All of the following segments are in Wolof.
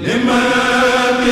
liman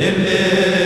Amen.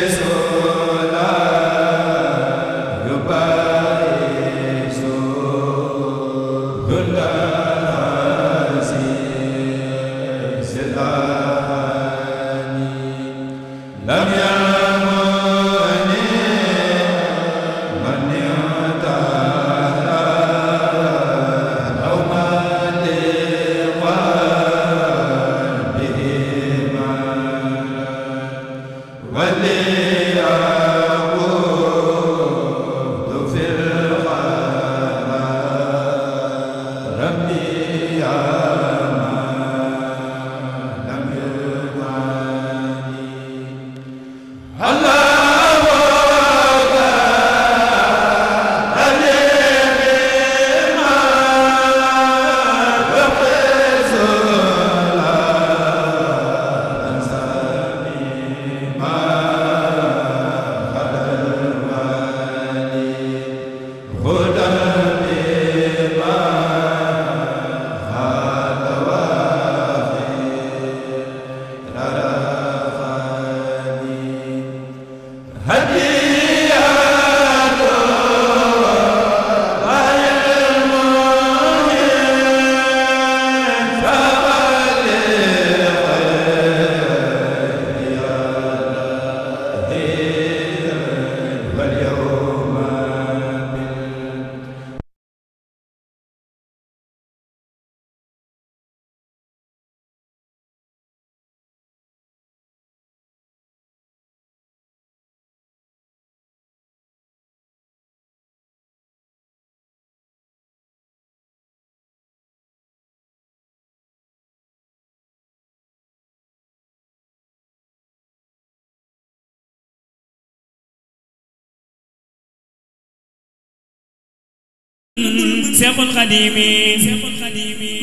Seexul Xadiimi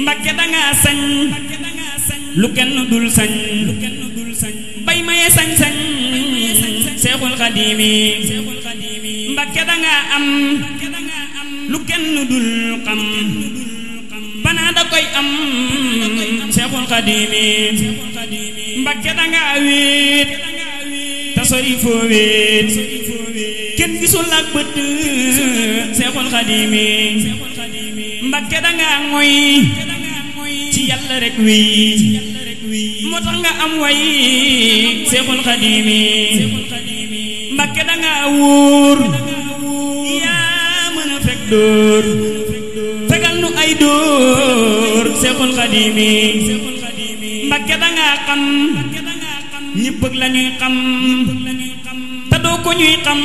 Mbakke danga sañ lu kenn dul sañ bay maye sañ-sañ Seexul Xadiimi Mbakke danga am lu kenn dul xam banaa da koy am Seexul Xadiimi Mbakke danga wéet ta sori foo wéet kenn gisul ak bët Seexul Xadiimi Mbakke danga ngoy ci Yàlla rek wi moo tax nga am way Seexul Xadiimi Mbakke danga wóor yaa mën a fekk dóor fegal nu ay dóor Seexul Xadiimi Mbakke danga xam ñépp ak lañuy xam doo ko ñuy xam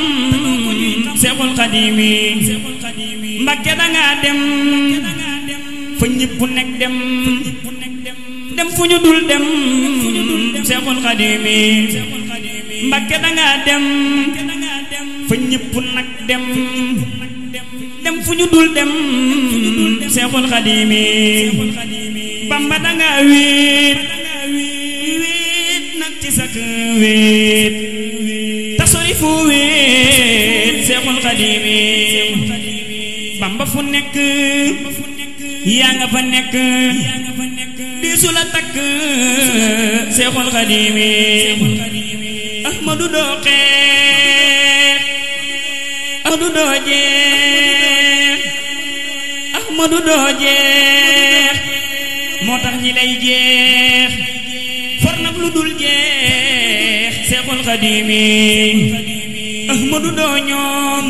Seexul Xadiimi Mbakke danga dem fa ñépp nekk dem fu ñu dul dem Seexul Xadiimi Mbakke danga dem fa ñépp nag dem fu ñu dul dem Seexul Xadiimi Bamba danga wéet nag ci sak wéet tasori fu wéet Seexul Xadiimi Bamba fu nekk yaa nga fa nekk diisu la takk Seexul Xadiimi Ahmadu doo xeex Ahmadu doo jeex Ahmadu doo jeex moo tax ñi lay jeex for nag lu dul jeex Seexul Xadiimi Ahmadu doo ñoom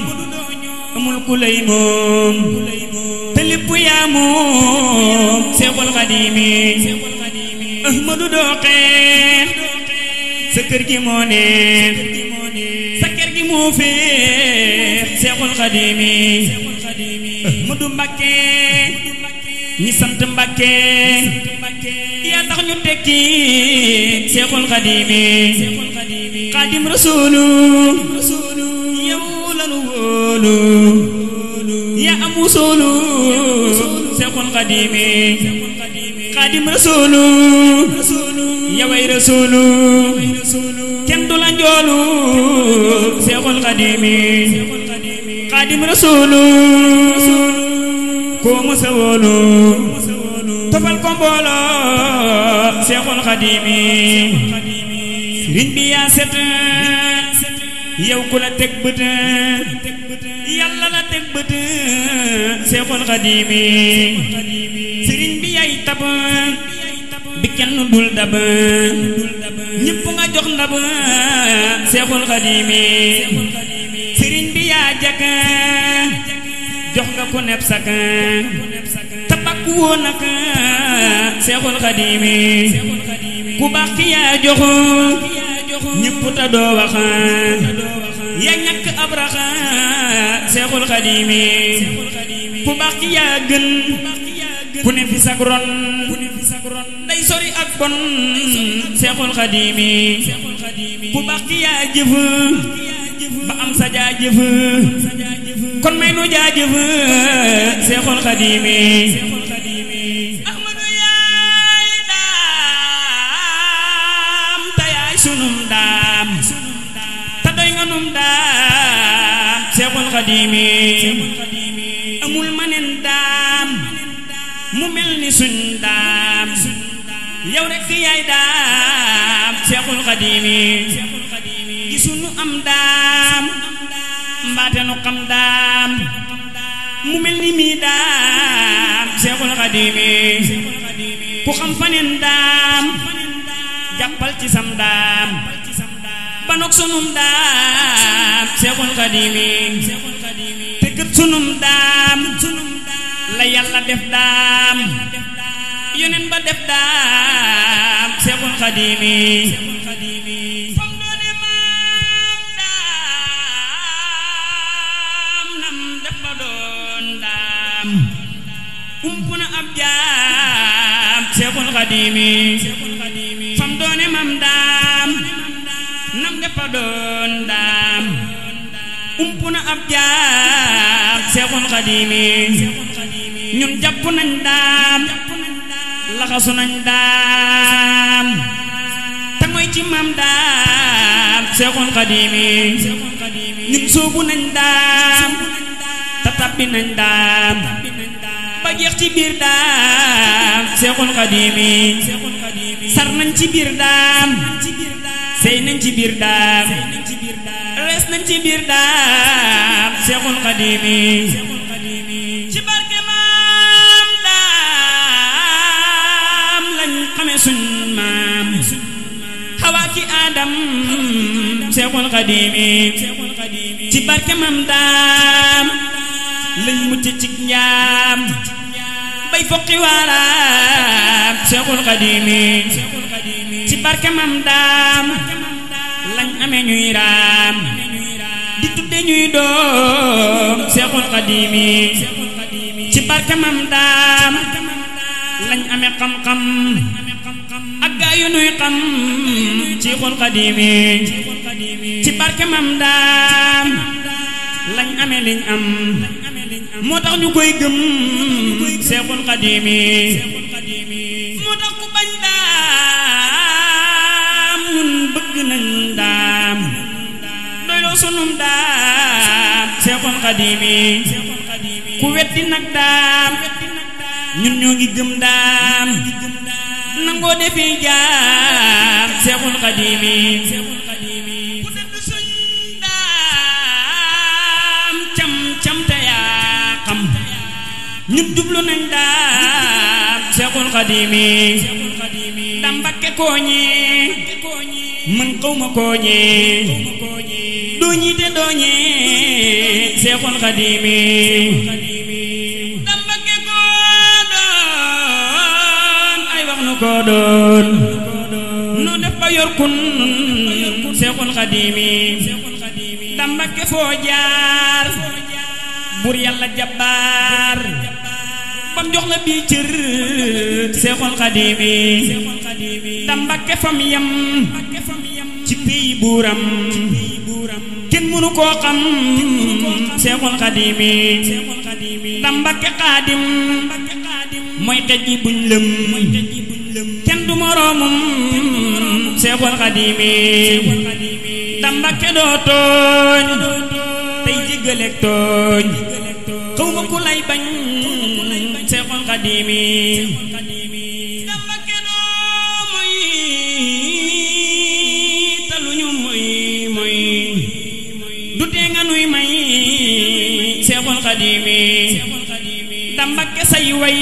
amul ku lay moom te lépp yaa moom Seexul Xadiimi Ahmadu doo xeex sa kër gi moo neex sa kër gi moo feex Seexul Xadiimi Ahmadu Mbakke ñi sant Mbakke yaa tax ñu tekki Seexul Xadiimi Xaadim Rasuulu yow lanu wóolu yaa am wusoolu Seexul Xadiimi Xaadim Rasuulu yaway Rasuulu kenn du la njoolu Seexul Xadiimi Xaadim Rasuulu koo mësa wóolu tofal ko mbooloo Seexul Xadiimi sëriñ bi yaa set yow ku la teg bët Yàlla la teg bët Seexul Xadiimi sëriñ bi yaay tab bi kenn dul dab ñépp nga jox ndab Seexul Xadiimi sëriñ bi yaa jëkk jox nga ko neb sak te bakku woon nag Seexul Xadiimi ku baax ki yaa jox ñépp ta doo wax yaa ñàkk ab rax Seexul Xadiimi ku baax ki yaa gën ku ne fi sag ron day sori ak bon Seexul Xadiimi ku baax ki yaa jëf ba am sa jaajëf kon may nu jaajëf Seexul Xadiimi Ahmadu yaay daam te yaay sunum daam te doy nga num daam Seexul Xadiimi amul manen daam mu mel ni suñ daam yow rekk yaay daam Seexul Xadiimi gisunu am daam mbaate nu xam daam mu mel ni mii daam Seexul Xadiimi ku xam faneen daam jàppal ci sam daam banok sunum daam Seexul Xadiimi te kët sunum daam la yàlla def daam yoneen ba def daam Seexul Xadiimi fam doone maam daam nam def ba doon daam umpuna ab jaam Seexul Xadiimi fam doone maam daam nam def ba doon daam umpuna ab jaam Seexul Xadiimi ñun jàpp nañ daam laxasu nañ daam te mooy ci maam daam Seexul Xadiimi ñun soobu nañ daam te tabbi nañ daam ba jeex ci biir daam Seexul Xadiimi sar nañ ci biir daam sey nañ ci biir daam rees nañ ci biir daam Seexul Xadiimi ci barke maam daam lañ xame suñ maam Xawaa ki Adam Seexul Xadiimi ci barke maam daam lañ mucc ci njaam bay foqi waaraam Seexul Xadiimi ci barke maam daam lañ amee ñuy raam di tudde ñuy doom Seexul Xadiimi ci barke maam daam lañ amee xam-xam ak gaa yu nuy xam Seexul Xadiimi ci barke maam daam lañ amee liñ am moo tax ñu koy gëm Seexul Xadiimi moo tax ku bañ daam ñun bëgg nañ daam doyloo sunum daam Seexul Xadiimi ku weddi nag daam ñun ñoo ngi gëm daam nangoo defi jaam Seexul Xadiimi ku dëdd suñ daam cam te yaa xam ñun jublu nañ daam Seexul Xadiimi dam Mbakke kooñi mën xawma kooñi dooñi te dooñi Seexul Xadiimi dam Mbakke koo doon ay wax nu koo doon nu def ba yor kun Seexul Xadiimi dam Mbakke foo jaar bur Yàlla jabbaar bam jox la bii cër Seexul Xadiimi dam Mbakke fam yam ci pays buuram kenn mënu koo xam Seexul Xadiimi dam Mbakke Xaadim mooy xej ji buñ lëm kenn du moroomum Seexul Xadiimi dam Mbakke doo tooñ tey jéggaleek tooñ xawma ku lay bañ Seexul Xadiimi dam Mbakke doo moy te lu ñu moy du tee nga nuy may Seexul Xadiimi dam Mbakke say way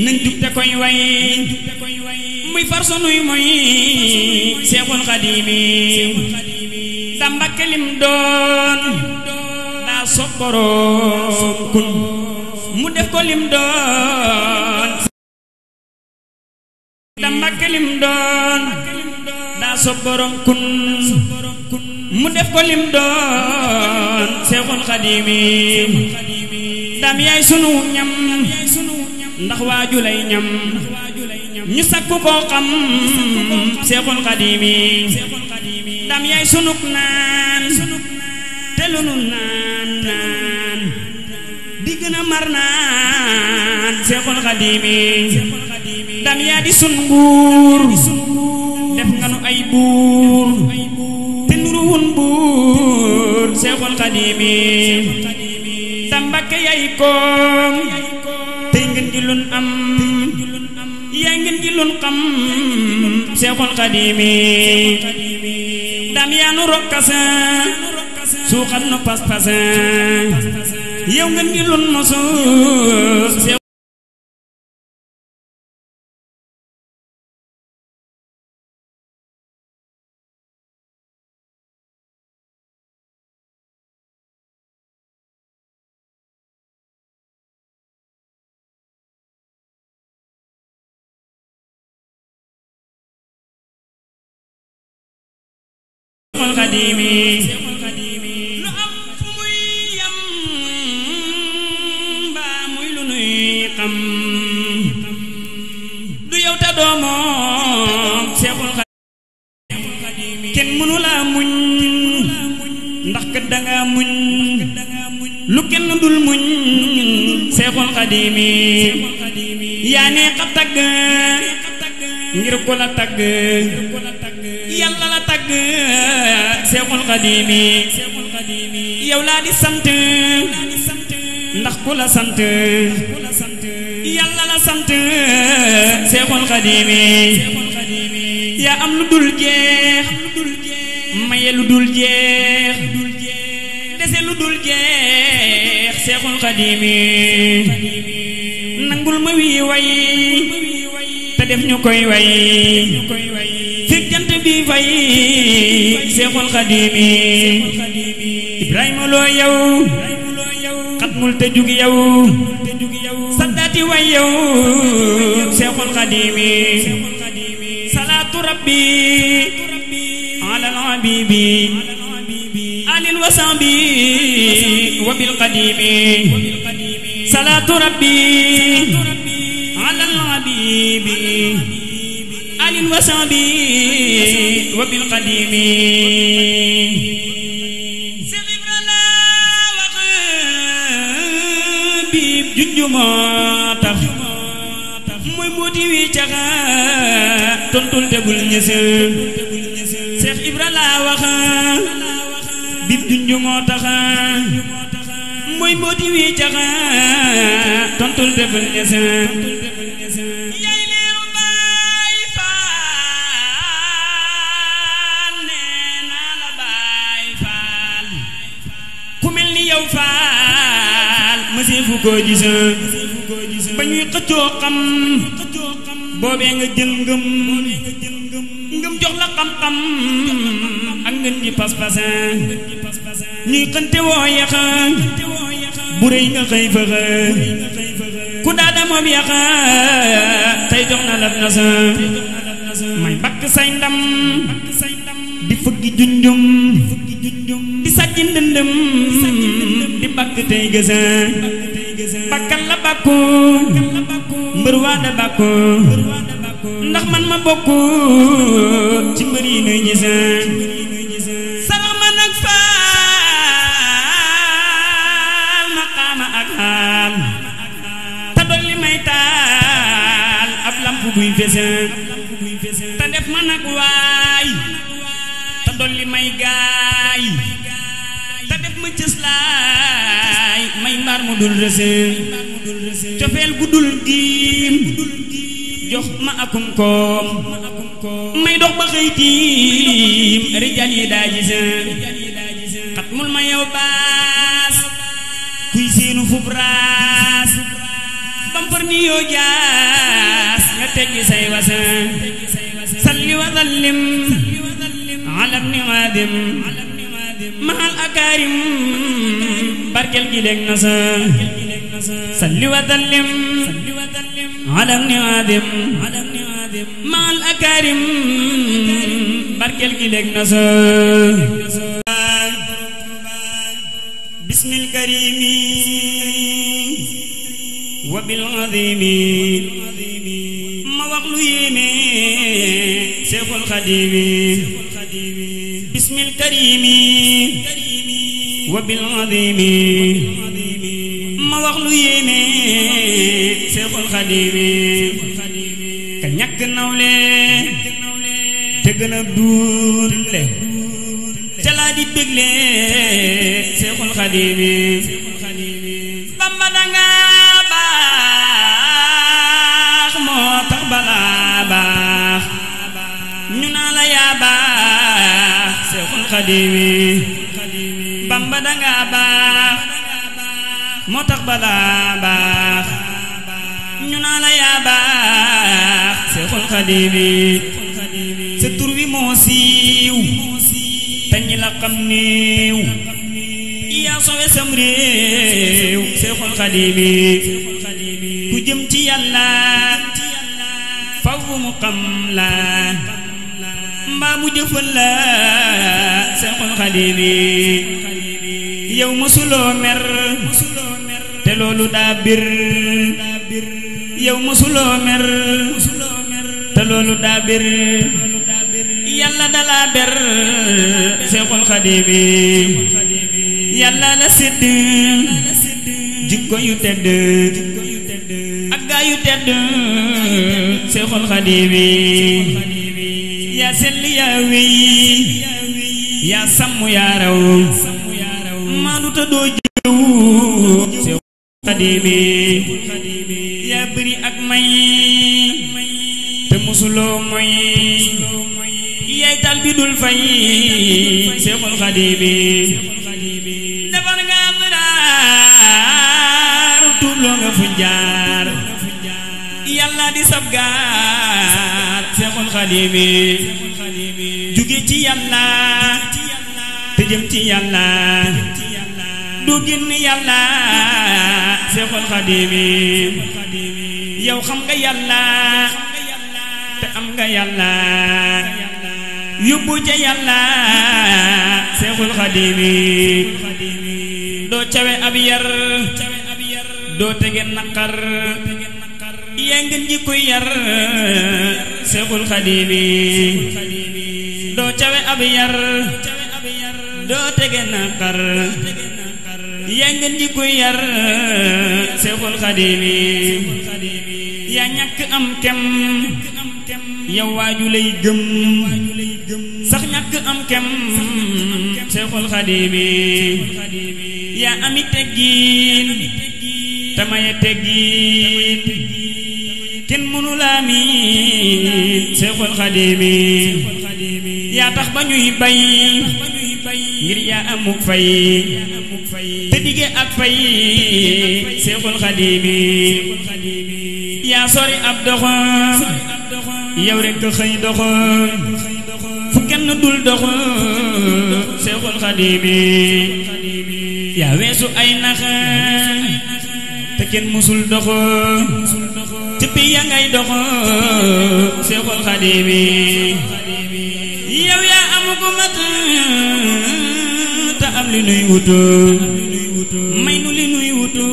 nañ jug te koy way muy muy far sunuy moy Seexul Xadiimi da Mbàkke lim doon daa sopp boroom kun mu def ko lim doon da Mbàkke lim doon daa sopp boroom kun mu def ko lim doon Seexul Xadiimi dam yaay sunu ñam ndax waaju lay ñam ñu sakku koo xam Seexul Xadiimi dam yaay sunuk naan te lu nu naan di gën a mar naan Seexul Xadiimi dam yaa di sun nguur def nga nu ay buur te nuruwun buur Seexul Xadiimi dam Mbàkke yaay koom tey ngeen gi lun am yaa ngeen gi lun xam Seexul Xadiimi dam yaa nu rokkasa suuxat nu pas-pasa yow ngeen gi lun mosu Seexul Xadiimi lu am fu muy yam mbaa muy lu nuy xam du yow ta doomoom Seexul Xadiimi kenn mënu laa muñ ndax kat danga muñ lu kenn dul muñ Seexul Xadiimi yaa neex a tagg ngir ko la tagg yàlla la tagg Seexul Xadiimi yow laa di sant ndax ku la sant yàlla la sant Seexul Xadiimi yaa am lu dul jeex maye lu dul jeex dese lu dul jeex Seexul Xadiimi nangul ma wii way te def ñu koy way fekk jant bi fay Seexul Xadiimi Ibrahima loo yow xatmul te jug yow saddaati way yow Seexul Xadiimi salaatu rabbi ala al-habibi alin wa sahbi wa bil Xadiimi salaatu rabbi ala al-habibi alin wa sahbi wa bil Xadiimi Seex Ibra la wax biib junju moo tax mooy mbooti wi caxa tontul te bul ñëse Seex Ibra la wax biib junju moo tax mooy mbooti wi caxa tontul te bul ñëse yow faal mësee fu ko gis ba ñuy xëccoo xam boobee nga jël ngëm jox la xam-xam ak ngeen di pas-pas ñuy xënte woo yax bu rëy nga xëy fëxa ku daada moom yax tey jox na lab nasa may bakk say ndam di fëggi junjum di sajji ndëndëm di bakk tey gësa bakkal la bakku mbër waa da bakku ndax man ma bokku ci mbër yi nuy gisa sarax ma nag faal maqaama ak xaal te dolli may taal ab lamp buy fesa te def ma nag waay te dolli may gaay te def ma cëslaay may mbaar mu dul rëse cofeel gu dul diim jox ma akum koom may dox ba xëy tiim rijal yi daa gisa xat mul ma yow baas kuy seenu fub raas bampar ni yoo jaas nga teggi say wasa صل وسلم على ابن آدم مع الأكارم بركل جلك نسا صل وسلم على ابن آدم مع الأكارم بركل جلك نسا بسم الكريم وبالعظيم ما وقلو يمي شيخ الخديم بسم الكريم وبالعظيم ما وقلو يمي شيخ الخديم كنيك نولي تغنا دولي جلادي بيغلي شيخ الخديم بامبا داغا باخ مو tax bala baax ñu naa la yaa baax Seexul Xadiim Bamba danga baax moo tax bala baax ñu naa la yaa baax Seexul Xadiim sa tur wi moo siiw te ñi la xam néew yaa sowe sam réew Seexul Xadiim ku jëm ci Yàlla faw mu xam la mbaa mu jëfal la Seexul Xadiim yow mësuloo mer te loolu daa bir yow mësuloo mer te loolu daa bir Yàlla dala ber Seexul Xadiim Yàlla la sédd jikko yu tedd ak gaa yu tedd Seexul Xadiim yaa sell yaa wéy yaa sàmm yaa raw maandu ta doo jëw Seexul Xadiim yaa bëri ak may te musuloo moy yaay tal bi dul fay Seexul Xadiim defar nga abdar tuubloo nga fu jaar Yàlla di sab gaar Seexul Xadiim jóge ci Yàlla te jëm ci Yàlla du génn Yàlla Seexul Xadiim yow xam nga Yàlla te am nga Yàlla yóbbu ca Yàlla Seexul Xadiim doo cawe ab yar doo tege naqar yaa ngeen ji koy yar Seexul Xadiim doo cawe ab yar doo tege naqar yaa ngeen ji koy yar Seexul Xadiim yaa ñàkk am kem yow waaju lay gëm sax ñàkk am kem Seexul Xadiim yaa ami teggin te maye teggin kenn mënu laa miin Seexul Xadiim yaa tax ba ñuy bay ngir yaa amuk fay te dige ak fay Seexul Xadiim yaa sori ab doxo yow rekk xëy doxo fu kenn dul doxo Seexul Xadiim yaa weesu ay nax te kenn musul doxo te pi yaa ngay doxo Seexul Xadiim yow yaa amu ko mat te am li nuy wutu may nu li nuy wutu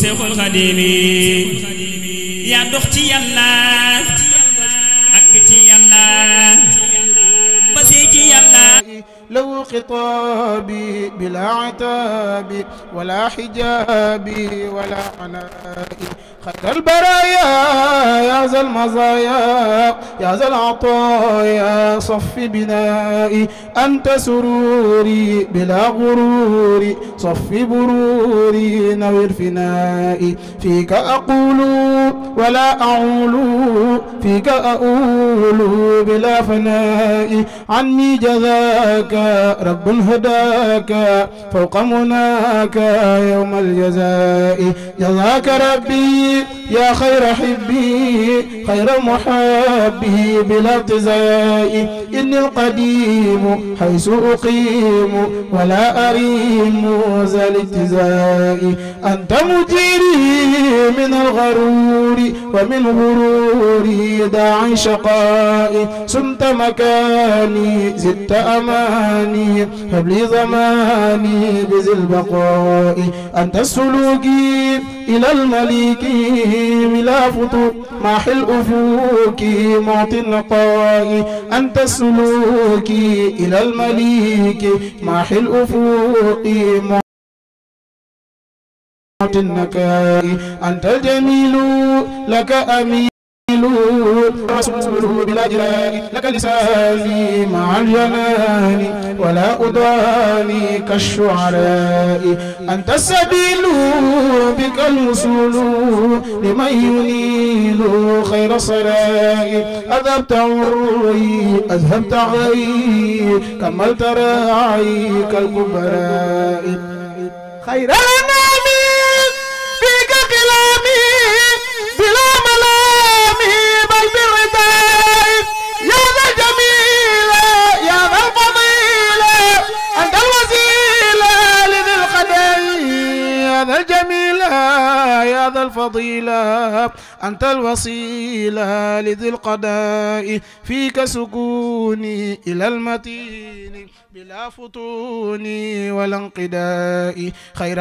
Seexul Xadiim yaa dox ci Yàlla ak ci Yàlla ba see ci Yàlla لو خطابي بلا عتاب ولا حجاب ولا عناء خير البرايا يا ذا المزايا يا ذا العطايا صف بنائي أنت سروري بلا غرور صف بروري نوّر فنائي فيك أقول ولا أعول فيك أقول بلا فناء عني جزاك رب هداك فوق مناك يوم الجزاء جزاك ربي يا خير حبي خير محبي بلا ابتزاء إني القديم حيث أقيم ولا أريم ذا الابتزاء أنت مجيري من الغرور ومن غروري داعي شقائي سمت مكاني زدت أماني هب لي زماني بذي البقاء أنت السلوكي إلى المليك بلا فتور ماحي الأفوك معطي النقاء أنت السلوكي إلى المليك ماحي الأفوك معطي النقاء أنت الجميل لك أمين رسول بلا جلال لك لساني مع الجنان ولا أداني كالشعراء أنت السبيل بك الوصول لمن ينيل خير صلاء أذهبت عري أذهبت عري كملت راعي كالكبراء خير الأنام فيك كلامي بلا ملامي بل بالرداء يا ذا الجميل يا ذا الفضيل أنت الوسيلة لذي القدر يا ذا الجميل يا ذا الفضيلة أنت الوسيلة لذي القضاء فيك سكوني إلى المتين بلا فتون ولا انقداء خير